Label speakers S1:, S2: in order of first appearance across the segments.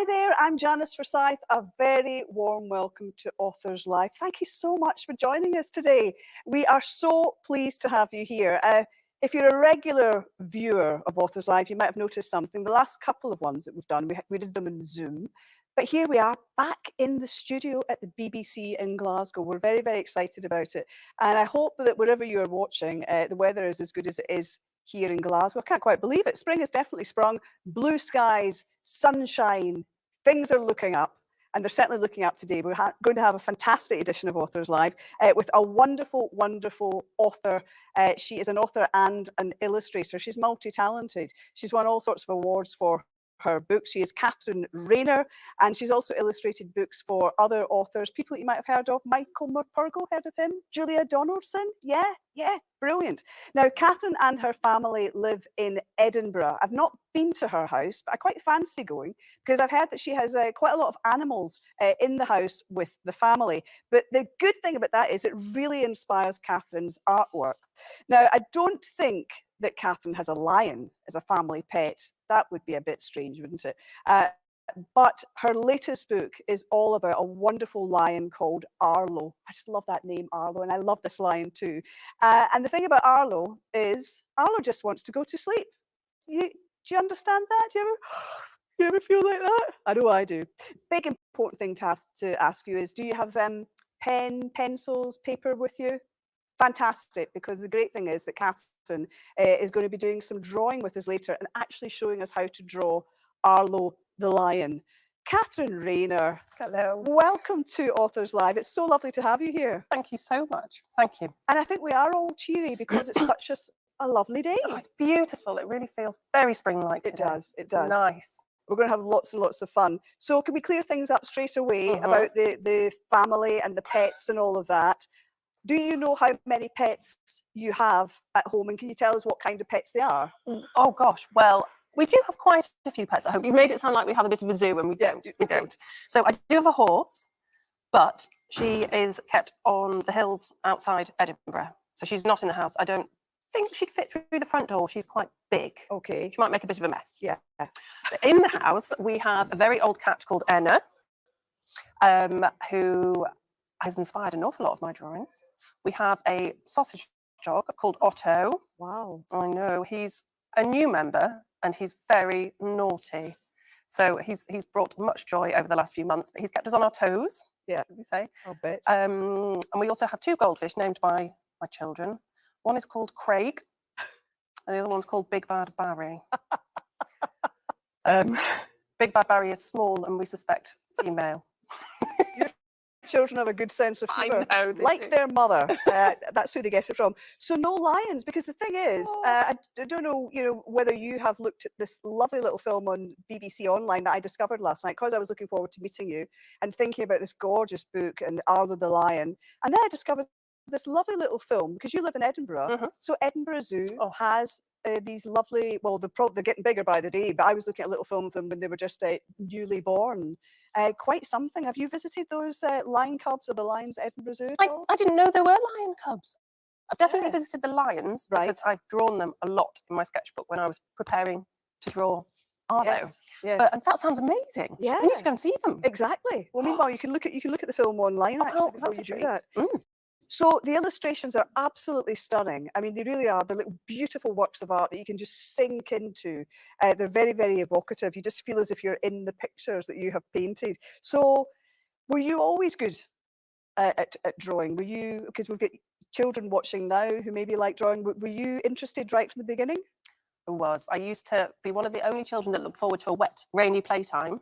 S1: Hi there, I'm Janice Forsyth. A very warm welcome to Authors Live. Thank you so much for joining us today. We are so pleased to have you here. If you're a regular viewer of Authors Live, you might have noticed something. The last couple of ones that we've done, we did them in Zoom. But here we are back in the studio at the BBC in Glasgow. We're very, very excited about it. And I hope that wherever you're watching, the weather is as good as it is here in Glasgow. I can't quite believe it. Spring has definitely sprung. Blue skies, sunshine, things are looking up. And they're certainly looking up today. We're going to have a fantastic edition of Authors Live with a wonderful, wonderful author. She is an author and an illustrator. She's multi-talented. She's won all sorts of awards for her books. She is Catherine Rayner, and she's also illustrated books for other authors, people that you might have heard of. Michael Morpurgo, heard of him? Julia Donaldson? Yeah, brilliant. Now, Catherine and her family live in Edinburgh. I've not been to her house, but I quite fancy going because I've heard that she has quite a lot of animals in the house with the family. But the good thing about that is it really inspires Catherine's artwork. Now, I don't think that Catherine has a lion as a family pet. That would be a bit strange, wouldn't it? But her latest book is all about a wonderful lion called Arlo. I just love that name, Arlo, and I love this lion too. And the thing about Arlo is Arlo just wants to go to sleep. Do you understand that? Do you ever feel like that? I know I do. Big important thing to have to ask you is, do you have pen, pencils, paper with you? Fantastic, because the great thing is that Catherine is going to be doing some drawing with us later and actually showing us how to draw Arlo the lion. Catherine Rayner.
S2: Hello.
S1: Welcome to Authors Live. It's so lovely to have you here.
S2: Thank you so much. Thank you.
S1: And I think we are all cheery because it's such a lovely day.
S2: Oh, it's beautiful. It really feels very spring-like today.
S1: It does. It does.
S2: Nice.
S1: We're going to have lots and lots of fun. So can we clear things up straight away about the family and the pets and all of that? Do you know how many pets you have at home, and can you tell us what kind of pets they are?
S2: Oh gosh, well, we do have quite a few pets at home. You made it sound like we have a bit of a zoo, and we don't. We don't. So I do have a horse, but she is kept on the hills outside Edinburgh. So she's not in the house. I don't think she'd fit through the front door. She's quite big.
S1: Okay.
S2: She might make a bit of a mess.
S1: Yeah.
S2: So in the house, we have a very old cat called Enna, who has inspired an awful lot of my drawings. We have a sausage dog called Otto.
S1: Wow.
S2: I know, he's a new member and he's very naughty. So he's brought much joy over the last few months, but he's kept us on our toes,
S1: Yeah,
S2: should we say.
S1: I'll bet.
S2: And we also have two goldfish named by my children. One is called Craig and the other one's called Big Bad Barry. Big Bad Barry is small and we suspect female.
S1: Children have a good sense of humour.
S2: I know,
S1: like their mother. That's who they get it from. So no lions, because the thing is, I don't know, whether you have looked at this lovely little film on BBC Online that I discovered last night, because I was looking forward to meeting you and thinking about this gorgeous book and Arlo the lion. And then I discovered this lovely little film, because you live in Edinburgh. So Edinburgh Zoo has these lovely, well, they're getting bigger by the day, but I was looking at a little film of them when they were just newly born. Quite something. Have you visited those lion cubs or the lions at Edinburgh Zoo at all?
S2: I didn't know there were lion cubs. I've definitely visited the lions because I've drawn them a lot in my sketchbook when I was preparing to draw Arlo.
S1: Yes.
S2: And that sounds amazing.
S1: Yeah.
S2: We need to go and see them.
S1: Exactly. Well, meanwhile, you can look at the film online actually before you do that. So the illustrations are absolutely stunning. I mean, they really are. They're little beautiful works of art that you can just sink into. They're very, very evocative. You just feel as if you're in the pictures that you have painted. So were you always good at drawing? Were you, because we've got children watching now who maybe like drawing, were you interested right from the beginning?
S2: I was. I used to be one of the only children that looked forward to a wet, rainy playtime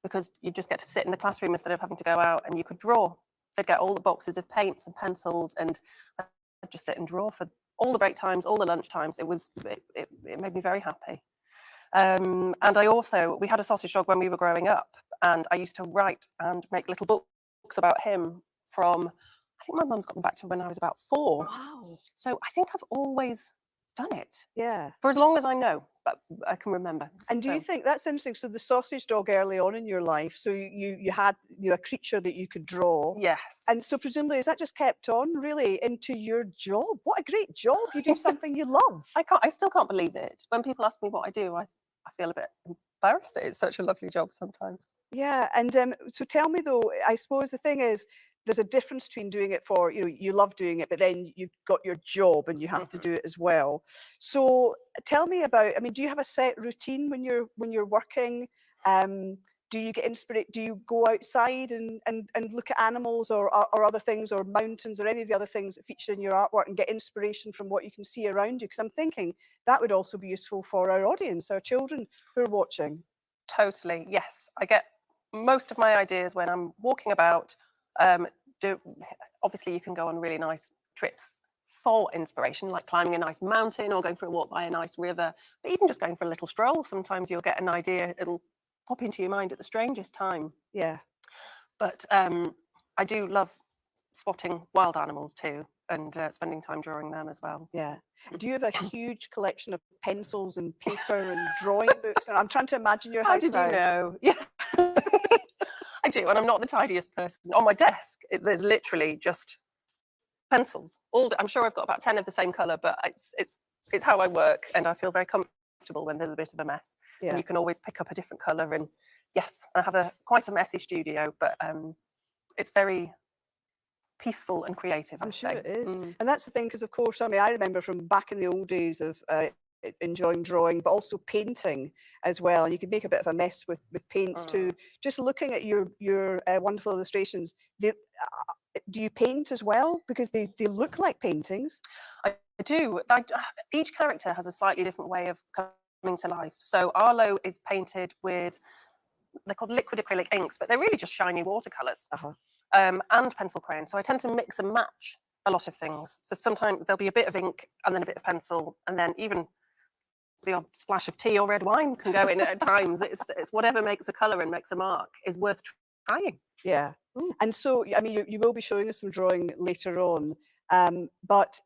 S2: because you just get to sit in the classroom instead of having to go out and you could draw. They'd get all the boxes of paints and pencils and I'd just sit and draw for all the break times, all the lunch times. It made me very happy. And we had a sausage dog when we were growing up and I used to write and make little books about him from, I think my mum's got them back to when I was about 4.
S1: Wow.
S2: So I think I've always done it.
S1: Yeah.
S2: For as long as I know, but I can remember.
S1: And do you think that's interesting? So the sausage dog early on in your life, so you had a creature that you could draw.
S2: Yes.
S1: And so presumably is that just kept on really into your job? What a great job. You do something you love.
S2: I still can't believe it. When people ask me what I do, I feel a bit embarrassed that it's such a lovely job sometimes.
S1: Yeah, and so tell me though, I suppose the thing is, there's a difference between doing it for, you love doing it, but then you've got your job and you have to
S2: Mhm.
S1: do it as well. So tell me about, I mean, do you have a set routine when you're working? Do you get inspiration? Do you go outside and look at animals or other things or mountains or any of the other things that feature in your artwork and get inspiration from what you can see around you? Because I'm thinking that would also be useful for our audience, our children who are watching.
S2: Totally, yes. I get most of my ideas when I'm walking about. Um, do, obviously, you can go on really nice trips for inspiration, like climbing a nice mountain or going for a walk by a nice river. But even just going for a little stroll, sometimes you'll get an idea. It'll pop into your mind at the strangest time.
S1: Yeah.
S2: But I do love spotting wild animals too, and spending time drawing them as well.
S1: Yeah. Do you have a huge collection of pencils and paper and drawing books? And I'm trying to imagine your
S2: How
S1: house
S2: did you
S1: now.
S2: know? Yeah. I do, and I'm not the tidiest person. On my desk, there's literally just pencils. I'm sure I've got about 10 of the same color, but it's how I work, and I feel very comfortable when there's a bit of a mess. And
S1: Yeah.
S2: you can always pick up a different color. And yes, I have quite a messy studio, but it's very peaceful and creative,
S1: I'm
S2: I'd
S1: sure
S2: say.
S1: it is. And that's the thing, because of course, I mean, I remember from back in the old days of enjoying drawing, but also painting as well. And you could make a bit of a mess with paints too. Just looking at your wonderful illustrations, do you paint as well? Because they look like paintings.
S2: I do. Each character has a slightly different way of coming to life. So Arlo is painted with, they're called liquid acrylic inks, but they're really just shiny watercolors. And pencil crayon. So I tend to mix and match a lot of things. So sometimes there'll be a bit of ink and then a bit of pencil, and then even the odd splash of tea or red wine can go in at times. It's whatever makes a colour and makes a mark is worth trying.
S1: Yeah. And so, I mean, you will be showing us some drawing later on, but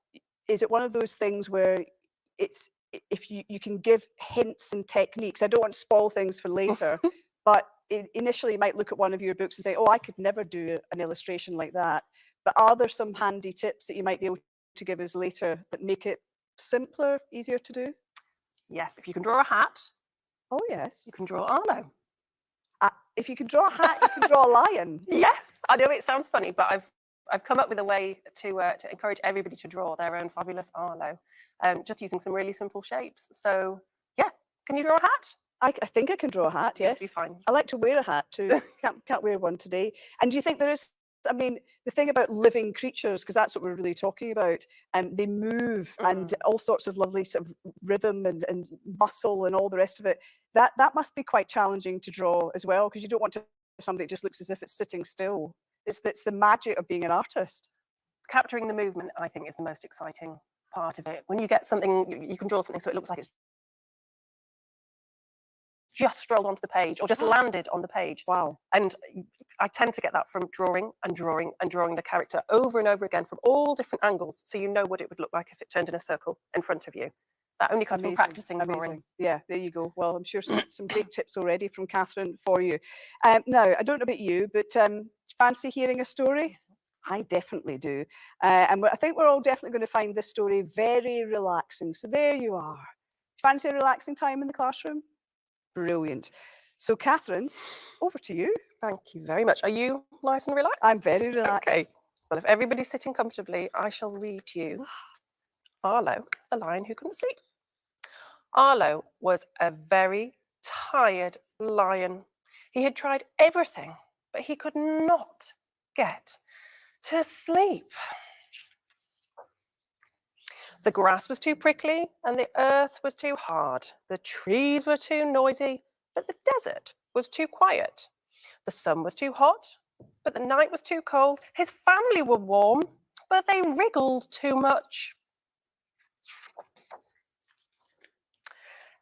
S1: is it one of those things where it's, if you can give hints and techniques, I don't want to spoil things for later, but initially you might look at one of your books and think, oh, I could never do an illustration like that. But are there some handy tips that you might be able to give us later that make it simpler, easier to do?
S2: Yes, if you can draw a hat,
S1: Oh, yes.
S2: you can draw Arlo.
S1: If you can draw a hat, you can draw a lion.
S2: Yes, I know it sounds funny, but I've come up with a way to encourage everybody to draw their own fabulous Arlo, just using some really simple shapes. So yeah, can you draw a hat?
S1: I think I can draw a hat,
S2: You'll be
S1: yes.
S2: fine.
S1: I like to wear a hat too. Can't wear one today. And do you think there is, I mean, the thing about living creatures, because that's what we're really talking about, they move and all sorts of lovely sort of rhythm and muscle and all the rest of it. That must be quite challenging to draw as well, because you don't want to something that just looks as if it's sitting still. It's the magic of being an artist.
S2: Capturing the movement, I think, is the most exciting part of it. When you get something, you can draw something so it looks like it's just strolled onto the page or just landed on the page.
S1: Wow.
S2: And I tend to get that from drawing and drawing and drawing the character over and over again from all different angles, so you know what it would look like if it turned in a circle in front of you. That only comes from practicing drawing.
S1: Yeah, there you go. Well, I'm sure some great tips already from Catherine for you. Now, I don't know about you, but fancy hearing a story? I definitely do. And I think we're all definitely going to find this story very relaxing. So there you are. Fancy a relaxing time in the classroom? Brilliant. So Catherine, over to you.
S2: Thank you very much. Are you nice and relaxed?
S1: I'm very relaxed.
S2: Okay. Well, if everybody's sitting comfortably, I shall read you Arlo, the lion who couldn't sleep. Arlo was a very tired lion. He had tried everything, but he could not get to sleep. The grass was too prickly and the earth was too hard. The trees were too noisy, but the desert was too quiet. The sun was too hot, but the night was too cold. His family were warm, but they wriggled too much.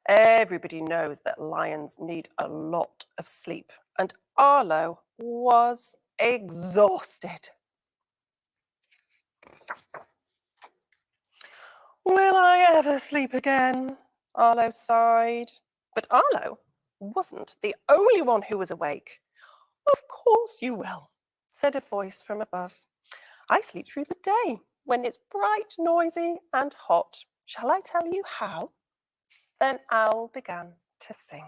S2: Everybody knows that lions need a lot of sleep, and Arlo was exhausted. Will I ever sleep again? Arlo sighed. But Arlo wasn't the only one who was awake. Of course you will, said a voice from above. I sleep through the day when it's bright, noisy, and hot. Shall I tell you how? Then Owl began to sing.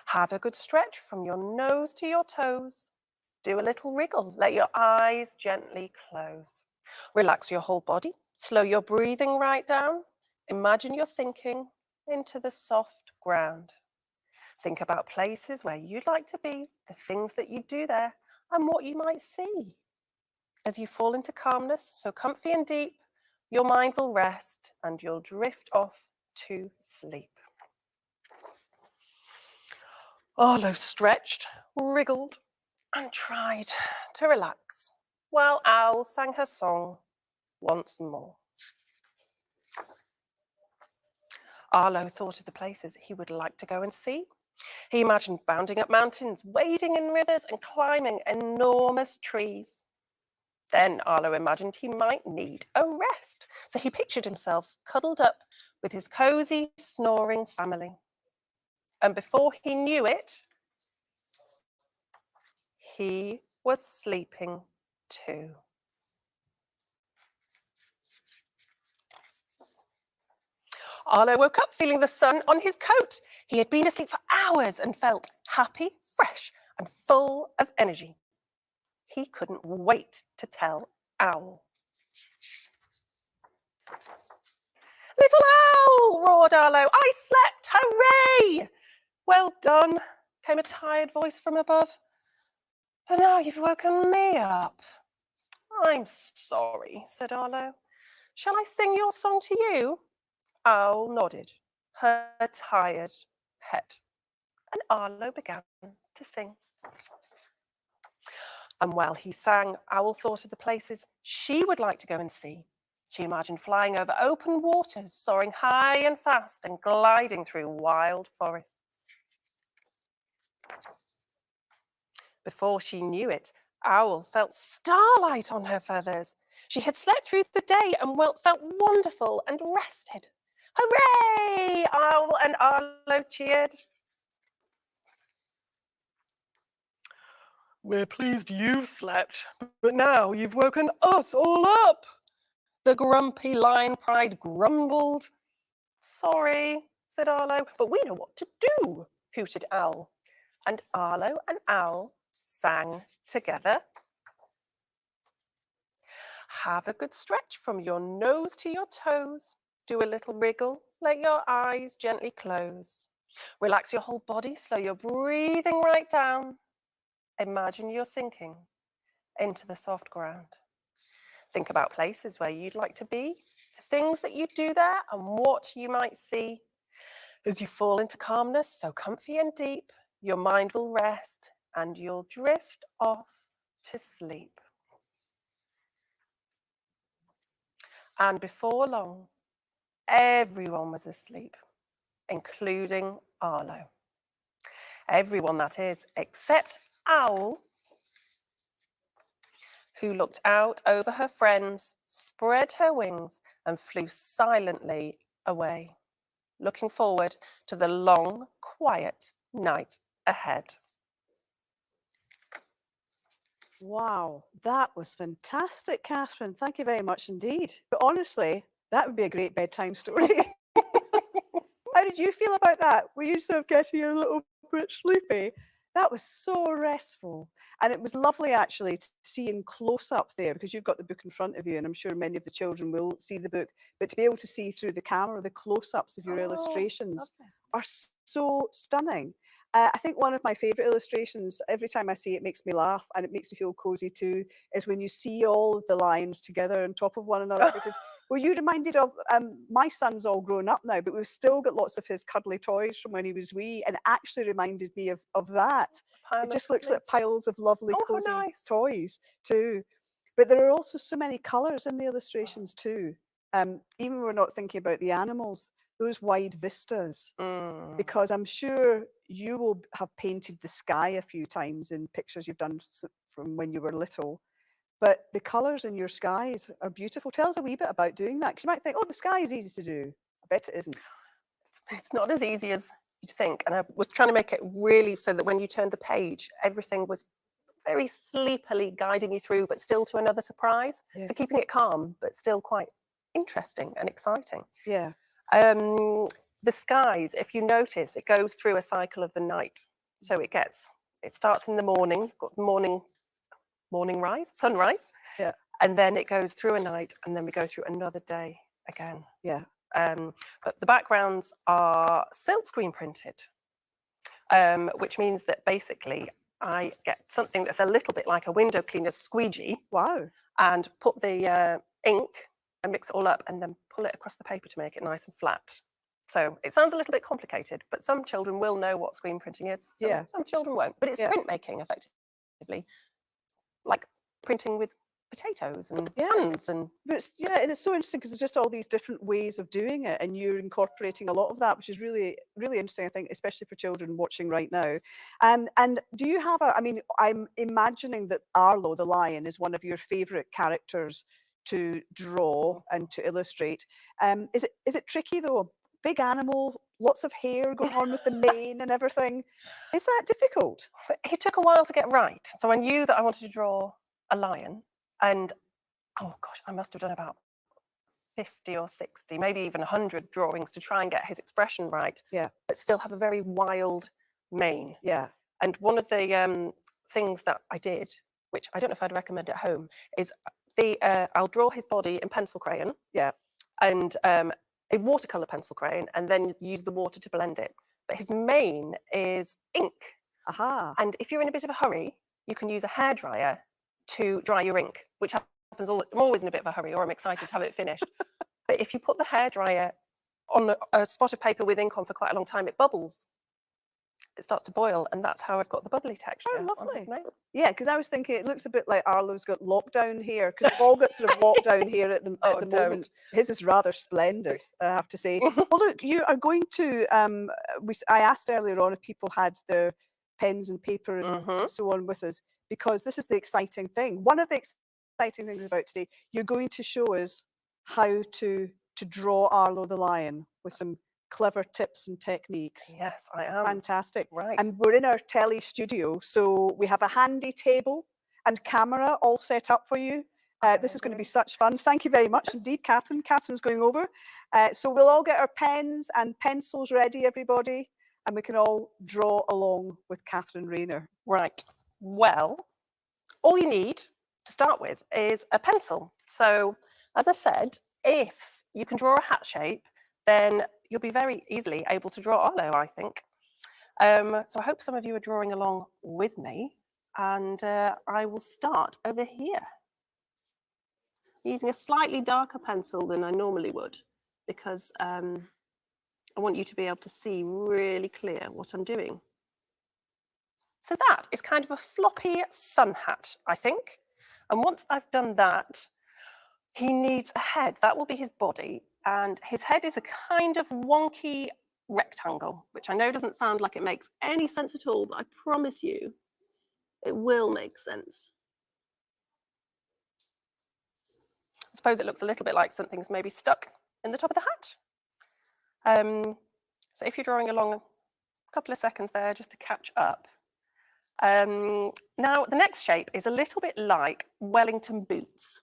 S2: Have a good stretch from your nose to your toes. Do a little wriggle. Let your eyes gently close. Relax your whole body. Slow your breathing right down. Imagine you're sinking into the soft ground. Think about places where you'd like to be, the things that you do there, and what you might see. As you fall into calmness, so comfy and deep, your mind will rest and you'll drift off to sleep. Arlo stretched, wriggled, and tried to relax, while Owl sang her song once more. Arlo thought of the places he would like to go and see. He imagined bounding up mountains, wading in rivers, and climbing enormous trees. Then Arlo imagined he might need a rest, so he pictured himself cuddled up with his cozy, snoring family. And before he knew it, he was sleeping too. Arlo woke up feeling the sun on his coat. He had been asleep for hours and felt happy, fresh, and full of energy. He couldn't wait to tell Owl. Little Owl, roared Arlo, I slept, hooray! Well done, came a tired voice from above. But now you've woken me up. I'm sorry, said Arlo. Shall I sing your song to you? Owl nodded her tired head, and Arlo began to sing. And while he sang, Owl thought of the places she would like to go and see. She imagined flying over open waters, soaring high and fast, and gliding through wild forests. Before she knew it, Owl felt starlight on her feathers. She had slept through the day and felt wonderful and rested. Hooray! Owl and Arlo cheered. We're pleased you've slept, but now you've woken us all up. The grumpy lion pride grumbled. Sorry, said Arlo, but we know what to do, hooted Owl. And Arlo and Owl sang together. Have a good stretch from your nose to your toes. Do a little wriggle, let your eyes gently close. Relax your whole body, slow your breathing right down. Imagine you're sinking into the soft ground. Think about places where you'd like to be, the things that you do there, and what you might see. As you fall into calmness, so comfy and deep, your mind will rest and you'll drift off to sleep. And before long, everyone was asleep, including Arlo. Everyone, that is, except Owl, who looked out over her friends, spread her wings, and flew silently away, looking forward to the long, quiet night ahead.
S1: Wow, that was fantastic, Catherine. Thank you very much indeed. But honestly, that would be a great bedtime story. How did you feel about that? Were you sort of getting a little bit sleepy? That was so restful. And it was lovely actually to see in close up there, because you've got the book in front of you, and I'm sure many of the children will see the book, but to be able to see through the camera, the close-ups of your illustrations are so stunning. I think one of my favourite illustrations, every time I see it, makes me laugh and it makes me feel cozy too, is when you see all of the lions together on top of one another. Because were you reminded of, my son's all grown up now, but we've still got lots of his cuddly toys from when he was wee, and it actually reminded me of that. It just looks like piles of lovely cozy toys too. But there are also so many colours in the illustrations too. Even when we're not thinking about the animals, those wide vistas, because I'm sure you will have painted the sky a few times in pictures you've done from when you were little. But the colours in your skies are beautiful. Tell us a wee bit about doing that, because you might think, oh, the sky is easy to do. I bet it isn't.
S2: It's not as easy as you'd think. And I was trying to make it really so that when you turned the page, everything was very sleepily guiding you through, but still to another surprise. Yes. So keeping it calm, but still quite interesting and exciting.
S1: Yeah.
S2: The skies, if you notice, it goes through a cycle of the night. So it starts in the morning, you've got the sunrise,
S1: Yeah.
S2: and then it goes through a night, and then we go through another day again.
S1: Yeah.
S2: But the backgrounds are silk screen printed, which means that basically I get something that's a little bit like a window cleaner squeegee.
S1: Wow.
S2: And put the ink and mix it all up and then pull it across the paper to make it nice and flat. So it sounds a little bit complicated, but some children will know what screen printing is. Some children won't. But it's printmaking, effectively, like printing with potatoes and pans and
S1: But and it's so interesting because there's just all these different ways of doing it, and you're incorporating a lot of that, which is really, really interesting, I think, especially for children watching right now. And do you have I mean, I'm imagining that Arlo, the lion, is one of your favorite characters to draw and to illustrate. Is it tricky though? Big animal, lots of hair going on with the mane and everything. Is that difficult?
S2: it took a while to get right. So I knew that I wanted to draw a lion, and oh gosh, I must have done about 50 or 60, maybe even 100 drawings to try and get his expression right, but still have a very wild mane.
S1: Yeah.
S2: And one of the things that I did, which I don't know if I'd recommend at home, is I'll draw his body in pencil crayon.
S1: Yeah.
S2: And a watercolor pencil crayon, and then use the water to blend it. But his mane is ink.
S1: Aha.
S2: And if you're in a bit of a hurry, you can use a hairdryer to dry your ink, which happens I'm always in a bit of a hurry, or I'm excited to have it finished. But if you put the hairdryer on a spot of paper with ink on for quite a long time, it bubbles. It starts to boil, and that's how I've got the bubbly texture.
S1: Oh, lovely. Yeah, because I was thinking it looks a bit like Arlo's got lockdown hair, because we've all got sort of lockdown hair at the moment. His is rather splendid, I have to say. Well, look, you are going to, I asked earlier on if people had their pens and paper and so on with us, because this is the exciting thing. One of the exciting things about today, you're going to show us how to draw Arlo the lion with some clever tips and techniques.
S2: Yes, I am.
S1: Fantastic.
S2: Right.
S1: And we're in our telly studio, so we have a handy table and camera all set up for you. This is going to be such fun. Thank you very much indeed, Catherine. Catherine's going over. So we'll all get our pens and pencils ready, everybody, and we can all draw along with Catherine Rayner.
S2: Right. Well, all you need to start with is a pencil. So, as I said, if you can draw a hat shape, then you'll be very easily able to draw Arlo, I think. So I hope some of you are drawing along with me, and I will start over here using a slightly darker pencil than I normally would, because I want you to be able to see really clear what I'm doing. So that is kind of a floppy sun hat, I think. And once I've done that, he needs a head. That will be his body. And his head is a kind of wonky rectangle, which I know doesn't sound like it makes any sense at all, but I promise you it will make sense. I suppose it looks a little bit like something's maybe stuck in the top of the hat. So if you're drawing along a couple of seconds there just to catch up. Now, the next shape is a little bit like Wellington boots.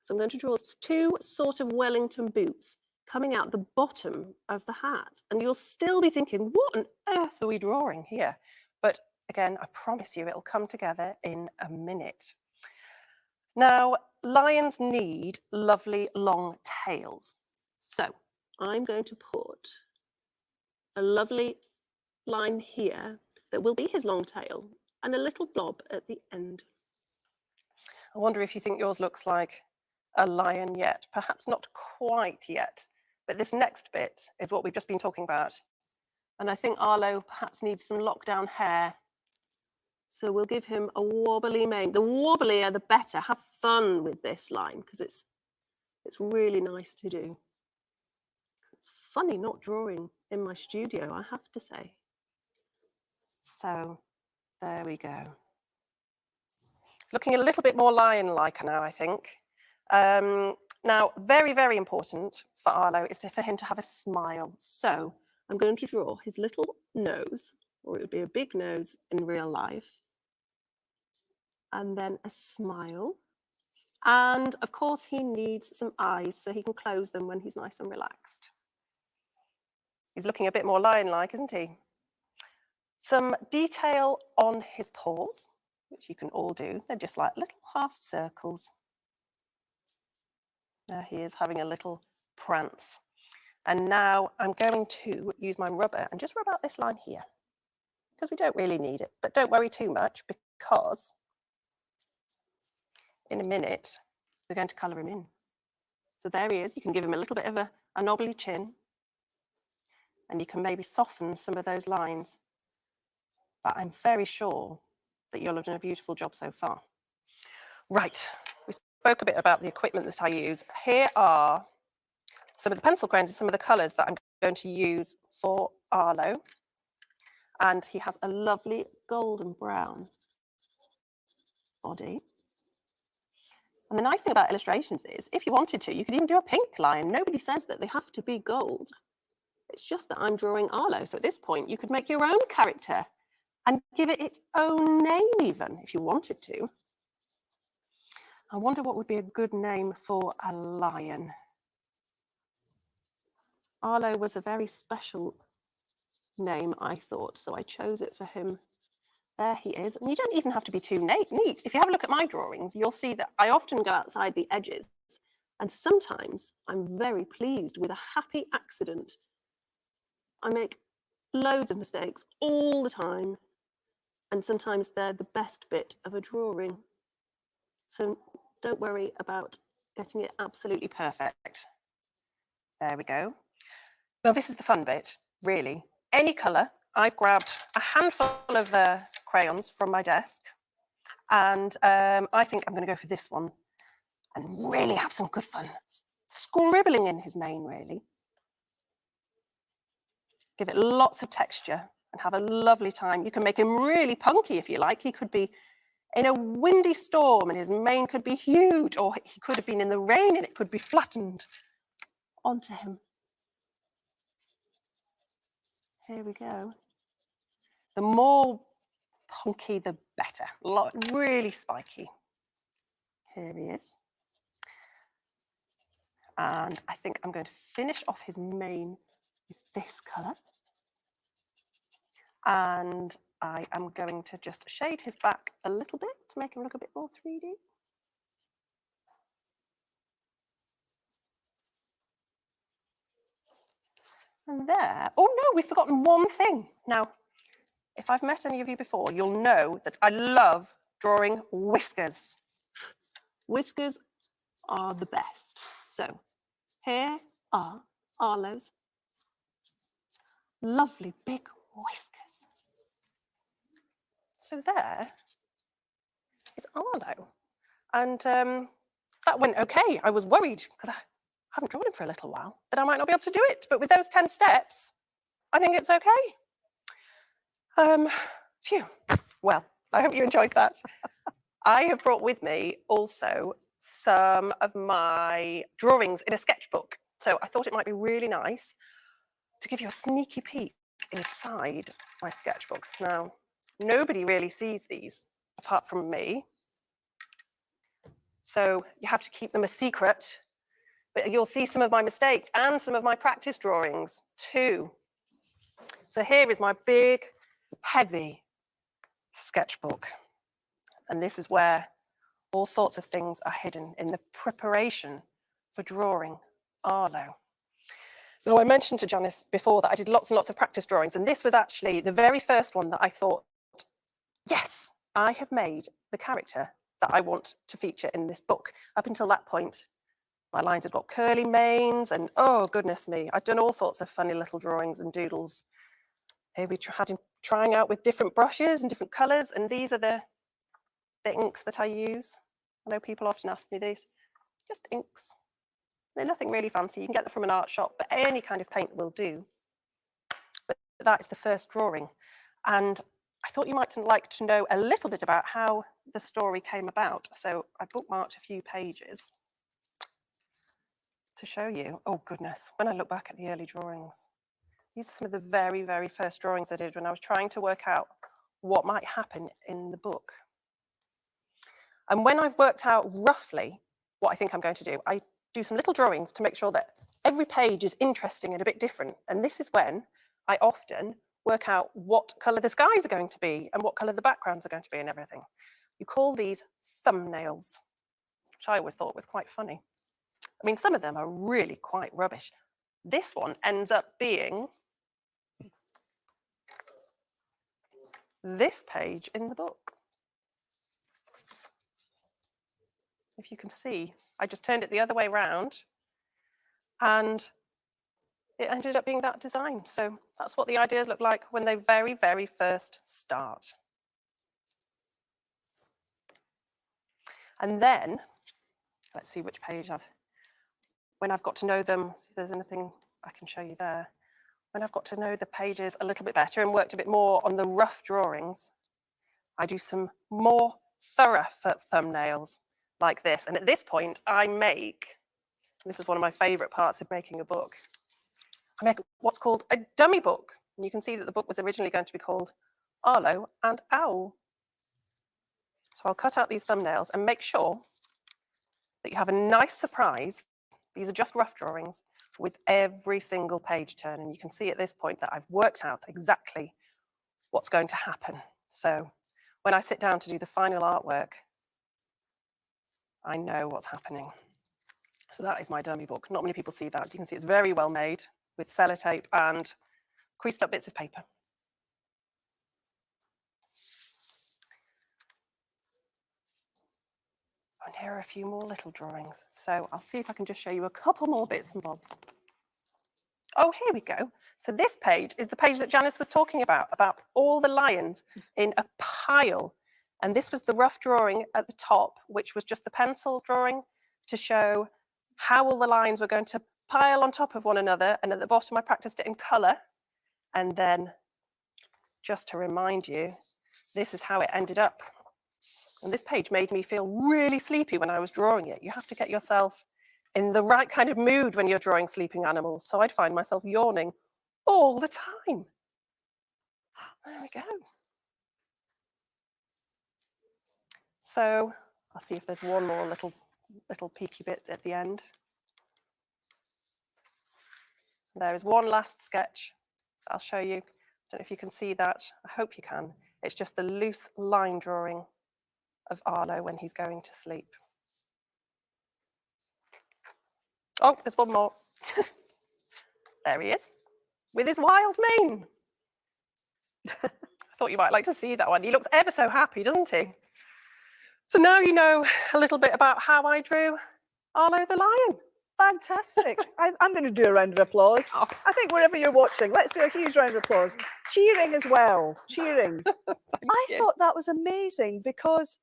S2: So I'm going to draw two sort of Wellington boots coming out the bottom of the hat. And you'll still be thinking, what on earth are we drawing here? But again, I promise you it'll come together in a minute. Now, lions need lovely long tails. So I'm going to put a lovely line here that will be his long tail and a little blob at the end. I wonder if you think yours looks like a lion yet. Perhaps not quite yet, but this next bit is what we've just been talking about. And I think Arlo perhaps needs some lockdown hair. So we'll give him a wobbly mane. The wobblier, the better. Have fun with this line, because it's really nice to do. It's funny not drawing in my studio, I have to say. So there we go. It's looking a little bit more lion-like now, I think. Now, very, very important for Arlo is for him to have a smile. So I'm going to draw his little nose, or it would be a big nose in real life, and then a smile. And of course, he needs some eyes so he can close them when he's nice and relaxed. He's looking a bit more lion-like, isn't he? Some detail on his paws, which you can all do. They're just like little half circles. There he is having a little prance. And now I'm going to use my rubber and just rub out this line here, because we don't really need it, but don't worry too much, because in a minute, we're going to colour him in. So there he is. You can give him a little bit of a knobbly chin, and you can maybe soften some of those lines. But I'm very sure that you'll have done a beautiful job so far. Right, we spoke a bit about the equipment that I use. Here are some of the pencil crayons and some of the colours that I'm going to use for Arlo. And he has a lovely golden brown body. And the nice thing about illustrations is, if you wanted to, you could even do a pink line. Nobody says that they have to be gold. It's just that I'm drawing Arlo. So at this point, you could make your own character and give it its own name even, if you wanted to. I wonder what would be a good name for a lion. Arlo was a very special name, I thought, so I chose it for him. There he is. And you don't even have to be too neat. If you have a look at my drawings, you'll see that I often go outside the edges, and sometimes I'm very pleased with a happy accident. I make loads of mistakes all the time, and sometimes they're the best bit of a drawing. So don't worry about getting it absolutely perfect. There we go. Now this is the fun bit, really. Any colour. I've grabbed a handful of crayons from my desk, and I think I'm going to go for this one and really have some good fun. Scribbling in his mane, really. Give it lots of texture and have a lovely time. You can make him really punky if you like. He could be in a windy storm and his mane could be huge, or he could have been in the rain and it could be flattened onto him. Here we go. The more punky, the better. Really spiky. Here he is. And I think I'm going to finish off his mane with this colour. And I am going to just shade his back a little bit to make him look a bit more 3D. And there, oh no, we've forgotten one thing. Now, if I've met any of you before, you'll know that I love drawing whiskers. Whiskers are the best. So here are Arlo's lovely big whiskers. So there is Arlo. And that went okay. I was worried because I haven't drawn him for a little while, that I might not be able to do it. But with those 10 steps, I think it's okay. Phew. Well, I hope you enjoyed that. I have brought with me also some of my drawings in a sketchbook. So I thought it might be really nice to give you a sneaky peek inside my sketchbooks. Now, nobody really sees these apart from me. So you have to keep them a secret. But you'll see some of my mistakes and some of my practice drawings too. So here is my big, heavy sketchbook. And this is where all sorts of things are hidden in the preparation for drawing Arlo. Now, I mentioned to Janice before that I did lots and lots of practice drawings, and this was actually the very first one that I thought, yes, I have made the character that I want to feature in this book. Up until that point, my lines had got curly manes, and oh, goodness me, I'd done all sorts of funny little drawings and doodles. Here we had him trying out with different brushes and different colours, and these are the inks that I use. I know people often ask me these. Just inks. They're nothing really fancy. You can get them from an art shop, but any kind of paint will do. But that is the first drawing. And I thought you might like to know a little bit about how the story came about. So I bookmarked a few pages to show you. Oh, goodness. When I look back at the early drawings, these are some of the very, very first drawings I did when I was trying to work out what might happen in the book. And when I've worked out roughly what I think I'm going to do, I do some little drawings to make sure that every page is interesting and a bit different. And this is when I often work out what colour the skies are going to be and what colour the backgrounds are going to be and everything. You call these thumbnails, which I always thought was quite funny. I mean, some of them are really quite rubbish. This one ends up being this page in the book. If you can see, I just turned it the other way around and it ended up being that design. So that's what the ideas look like when they very, very first start. And then, let's see which page when I've got to know them, see if there's anything I can show you there. When I've got to know the pages a little bit better and worked a bit more on the rough drawings, I do some more thorough thumbnails like this. And at this point, this is one of my favorite parts of making a book, I make what's called a dummy book. And you can see that the book was originally going to be called Arlo and Owl. So I'll cut out these thumbnails and make sure that you have a nice surprise. These are just rough drawings with every single page turn. And you can see at this point that I've worked out exactly what's going to happen. So when I sit down to do the final artwork, I know what's happening. So that is my dummy book. Not many people see that. As you can see, it's very well made with sellotape and creased up bits of paper. And here are a few more little drawings. So I'll see if I can just show you a couple more bits and bobs. Oh, here we go. So this page is the page that Janice was talking about all the lions in a pile. And this was the rough drawing at the top, which was just the pencil drawing to show how all the lines were going to pile on top of one another. And at the bottom, I practiced it in colour. And then, just to remind you, this is how it ended up. And this page made me feel really sleepy when I was drawing it. You have to get yourself in the right kind of mood when you're drawing sleeping animals. So I'd find myself yawning all the time. There we go. So I'll see if there's one more little peeky bit at the end. There is one last sketch that I'll show you. I don't know if you can see that. I hope you can. It's just the loose line drawing of Arlo when he's going to sleep. Oh, there's one more. There he is, with his wild mane. I thought you might like to see that one. He looks ever so happy, doesn't he? So now you know a little bit about how I drew Arlo the lion.
S1: Fantastic. I'm going to do a round of applause.
S2: Oh.
S1: I think wherever you're watching, let's do a huge round of applause. Cheering as well. Cheering. I thought that was amazing because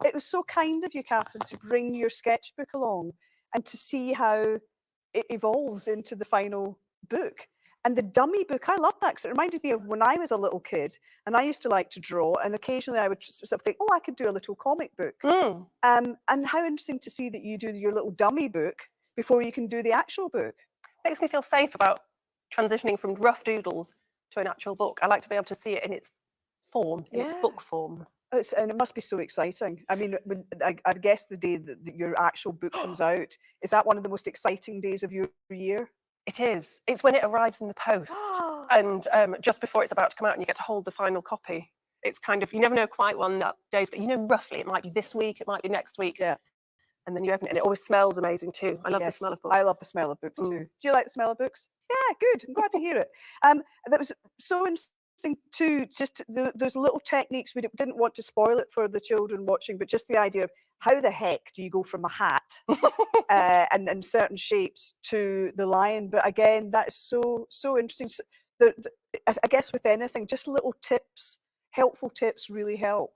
S1: it was so kind of you, Catherine, to bring your sketchbook along and to see how it evolves into the final book. And the dummy book, I love that because it reminded me of when I was a little kid and I used to like to draw, and occasionally I would just sort of think, oh, I could do a little comic book. And how interesting to see that you do your little dummy book before you can do the actual book.
S2: Makes me feel safe about transitioning from rough doodles to an actual book. I like to be able to see it in its form, in its book form.
S1: And it must be so exciting. I mean, I guess the day that your actual book comes out, is that one of the most exciting days of your year?
S2: It is. It's when it arrives in the post. And just before it's about to come out and you get to hold the final copy. It's kind of, you never know quite when that days, but you know roughly it might be this week, it might be next week.
S1: Yeah.
S2: And then you open it and it always smells amazing too. I love the smell of books.
S1: I love the smell of books too. Do you like the smell of books? Yeah, good. I'm glad to hear it. That was so interesting too, just those little techniques. We didn't want to spoil it for the children watching, but just the idea of how the heck do you go from a hat and certain shapes to the lion? But again, that is so interesting. So I guess with anything, just little tips, helpful tips really help.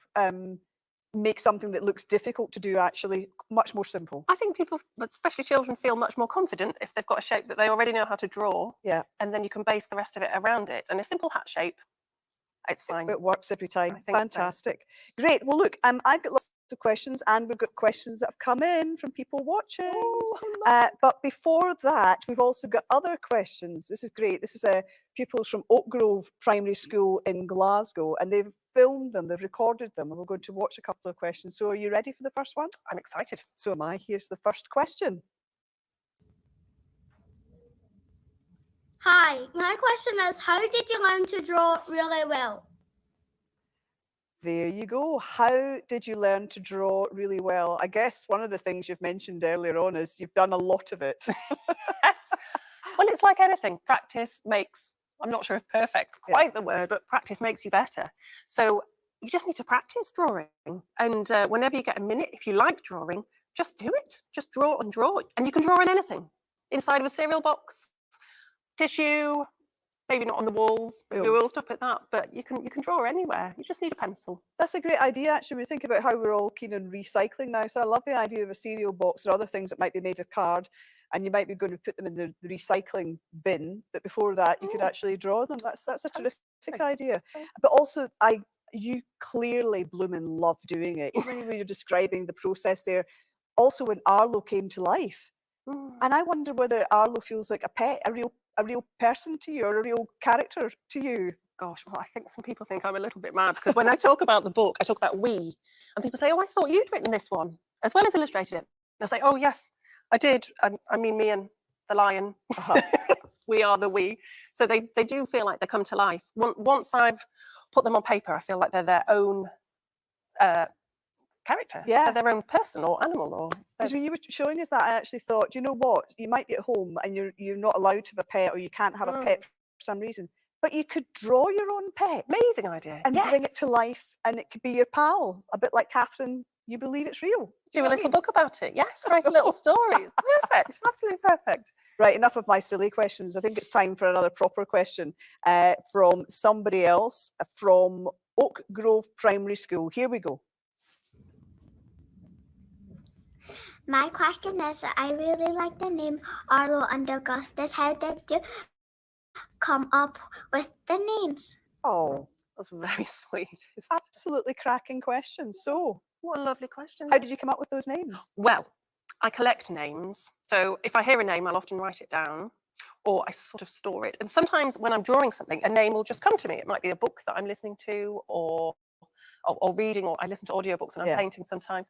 S1: Make something that looks difficult to do actually much more simple.
S2: I think people, especially children, feel much more confident if they've got a shape that they already know how to draw.
S1: Yeah.
S2: And then you can base the rest of it around it. And a simple hat shape, it's fine.
S1: It works every time. Fantastic.
S2: So.
S1: Great. Well, look, I've got lots of questions and we've got questions that have come in from people watching. But before that, we've also got other questions. This is great. This is pupils from Oak Grove Primary School in Glasgow, and they've filmed them, they've recorded them, and we're going to watch a couple of questions. So are you ready for the first one?
S2: I'm excited.
S1: So am I. Here's the first question.
S3: Hi, my question is, how did you learn to draw really well?
S1: There you go. How did you learn to draw really well? I guess one of the things you've mentioned earlier on is you've done a lot of it.
S2: Yes. Well, it's like anything. Practice makes, I'm not sure if perfect
S1: Yeah.
S2: quite the word, but practice makes you better. So you just need to practice drawing. And whenever you get a minute, if you like drawing, just do it. Just draw and draw. And you can draw in anything. Inside of a cereal box, tissue, maybe not on the walls, maybe
S1: No.
S2: we'll stop at that, but you can draw anywhere. You just need a pencil.
S1: That's a great idea, actually, when you think about how we're all keen on recycling now. So I love the idea of a cereal box or other things that might be made of card, and you might be going to put them in the recycling bin. But before that, you could actually draw them. That's a terrific idea. But also, you clearly blooming love doing it. Even when you're describing the process there, also when Arlo came to life. And I wonder whether Arlo feels like a pet, a real person to you, or a real character to you.
S2: Gosh, well, I think some people think I'm a little bit mad because when I talk about the book, I talk about we, and people say, "Oh, I thought you'd written this one as well as illustrated it." And I say, "Oh, yes, I did. I mean, me and the lion, we are the we." So they do feel like they come to life. Once I've put them on paper, I feel like they're their own character.
S1: Yeah.
S2: They're their own person or animal or.
S1: Because when you were showing us that, I actually thought, you know what? You might be at home and you're not allowed to have a pet, or you can't have a pet for some reason, but you could draw your own pet
S2: Amazing idea.
S1: and bring it to life, and it could be your pal, a bit like Catherine. You believe it's real.
S2: Do a little book about it. Yes, write a little story. Perfect. Absolutely perfect.
S1: Right, enough of my silly questions. I think it's time for another proper question from somebody else from Oak Grove Primary School. Here we go.
S4: My question is, I really like the name Arlo and Augustus. How did you come up with the names?
S1: Oh,
S2: That's very sweet.
S1: absolutely cracking question. So,
S2: What a lovely question.
S1: how did you come up with those names?
S2: Well, I collect names. So if I hear a name, I'll often write it down or I sort of store it. And sometimes when I'm drawing something, a name will just come to me. It might be a book that I'm listening to or reading, or I listen to audiobooks when I'm painting sometimes,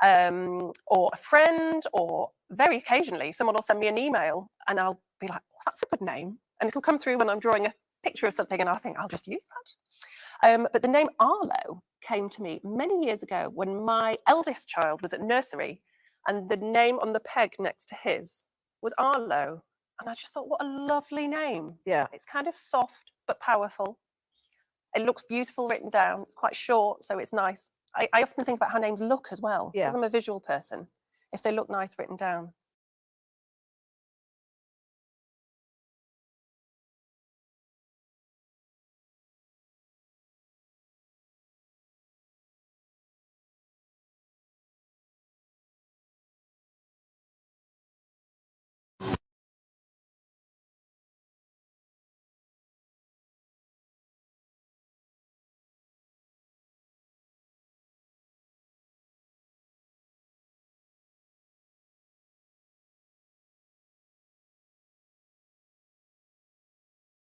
S2: or a friend, or very occasionally someone will send me an email and I'll be like, oh, that's a good name. And it'll come through when I'm drawing a picture of something and I think I'll just use that. But the name Arlo came to me many years ago when my eldest child was at nursery and the name on the peg next to his was Arlo. And I just thought, what a lovely name.
S1: Yeah.
S2: It's kind of soft but powerful. It looks beautiful written down. It's quite short, so it's nice. I often think about how names look as well, because I'm a visual person. If they look nice written down,